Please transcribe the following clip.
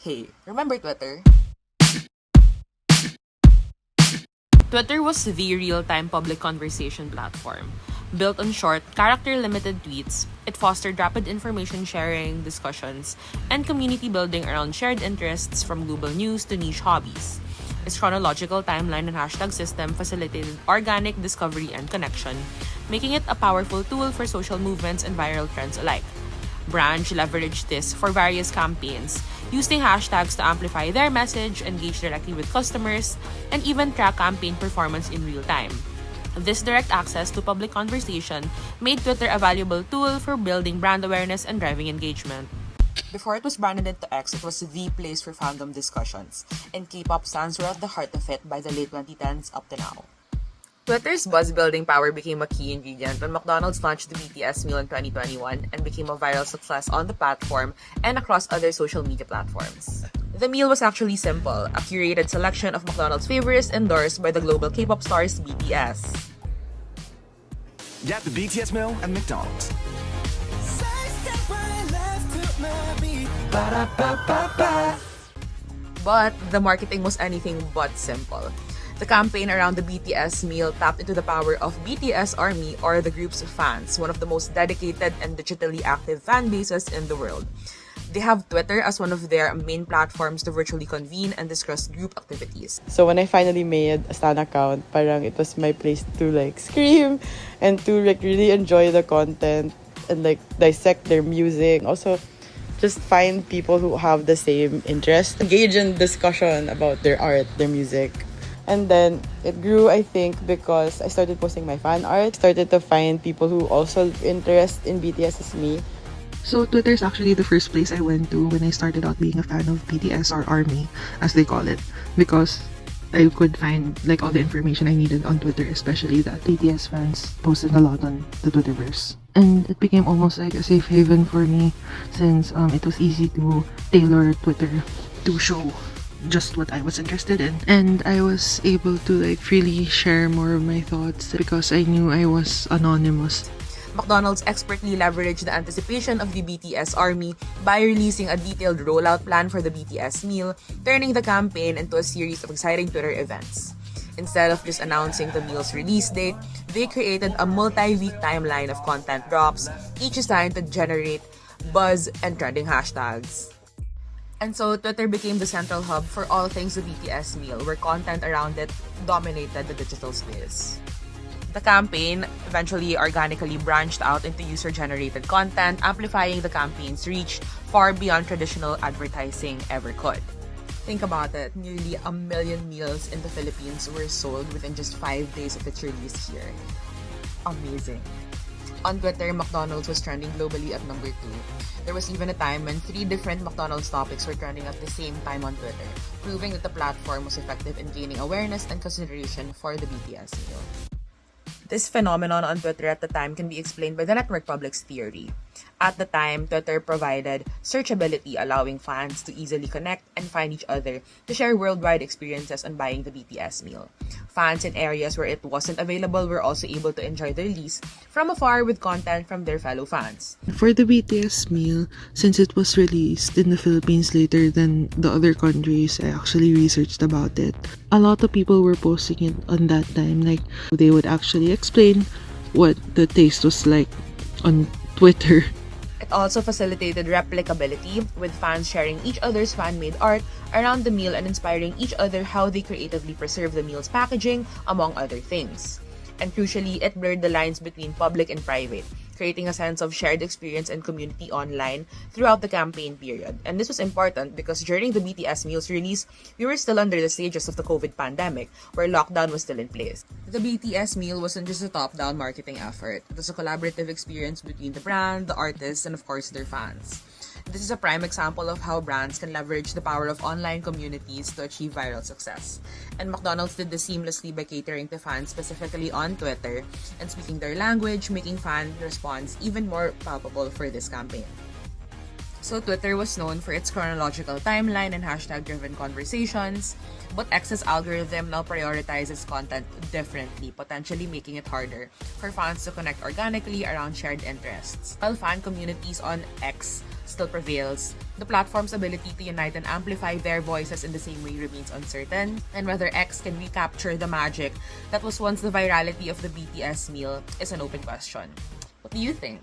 Hey, remember Twitter? Twitter was the real-time public conversation platform. Built on short, character-limited tweets, it fostered rapid information sharing, discussions, and community building around shared interests from global news to niche hobbies. Its chronological timeline and hashtag system facilitated organic discovery and connection, making it a powerful tool for social movements and viral trends alike. Branch leveraged this for various campaigns, using hashtags to amplify their message, engage directly with customers, and even track campaign performance in real time. This direct access to public conversation made Twitter a valuable tool for building brand awareness and driving engagement. Before it was branded into X, it was the place for fandom discussions, and K-pop fans were at the heart of it by the late 2010s up to now. Twitter's buzz-building power became a key ingredient when McDonald's launched the BTS meal in 2021 and became a viral success on the platform and across other social media platforms. The meal was actually simple, a curated selection of McDonald's favorites endorsed by the global K-pop stars BTS. Get the BTS meal at McDonald's. But the marketing was anything but simple. The campaign around the BTS meal tapped into the power of BTS Army, or the group's fans, one of the most dedicated and digitally active fan bases in the world. They have Twitter as one of their main platforms to virtually convene and discuss group activities. So when I finally made a Stan account, parang it was my place to scream and to really enjoy the content and dissect their music. Also, just find people who have the same interest, engage in discussion about their art, their music. And then it grew, I think, because I started posting my fan art, started to find people who also interest in BTS as me. So Twitter is actually the first place I went to when I started out being a fan of BTS, or ARMY as they call it, because I could find all the information I needed on Twitter, especially that BTS fans posted a lot on the Twitterverse. And it became almost like a safe haven for me since it was easy to tailor Twitter to show just what I was interested in. And I was able to freely share more of my thoughts because I knew I was anonymous. McDonald's expertly leveraged the anticipation of the BTS Army by releasing a detailed rollout plan for the BTS meal, turning the campaign into a series of exciting Twitter events. Instead of just announcing the meal's release date, they created a multi-week timeline of content drops, each designed to generate buzz and trending hashtags. And so Twitter became the central hub for all things the BTS meal, where content around it dominated the digital space. The campaign eventually organically branched out into user-generated content, amplifying the campaign's reach far beyond traditional advertising ever could. Think about it, nearly 1 million meals in the Philippines were sold within just 5 days of its release here. Amazing. On Twitter, McDonald's was trending globally at number 2. There was even a time when 3 different McDonald's topics were trending at the same time on Twitter, proving that the platform was effective in gaining awareness and consideration for the BTS meal. This phenomenon on Twitter at the time can be explained by the network public's theory. At the time, Twitter provided searchability, allowing fans to easily connect and find each other to share worldwide experiences on buying the BTS meal. Fans in areas where it wasn't available were also able to enjoy the release from afar with content from their fellow fans. For the BTS meal, since it was released in the Philippines later than the other countries, I actually researched about it. A lot of people were posting it on that time, they would actually explain what the taste was like on Twitter. It also facilitated replicability, with fans sharing each other's fan-made art around the meal and inspiring each other how they creatively preserve the meal's packaging, among other things. And crucially, it blurred the lines between public and private, creating a sense of shared experience and community online throughout the campaign period. And this was important because during the BTS meal's release, we were still under the stages of the COVID pandemic, where lockdown was still in place. The BTS meal wasn't just a top-down marketing effort. It was a collaborative experience between the brand, the artists, and of course their fans. This is a prime example of how brands can leverage the power of online communities to achieve viral success. And McDonald's did this seamlessly by catering to fans specifically on Twitter and speaking their language, making fan response even more palpable for this campaign. So Twitter was known for its chronological timeline and hashtag-driven conversations, but X's algorithm now prioritizes content differently, potentially making it harder for fans to connect organically around shared interests. While fan communities on X still prevails. The platform's ability to unite and amplify their voices in the same way remains uncertain, and whether X can recapture the magic that was once the virality of the BTS meal is an open question. What do you think?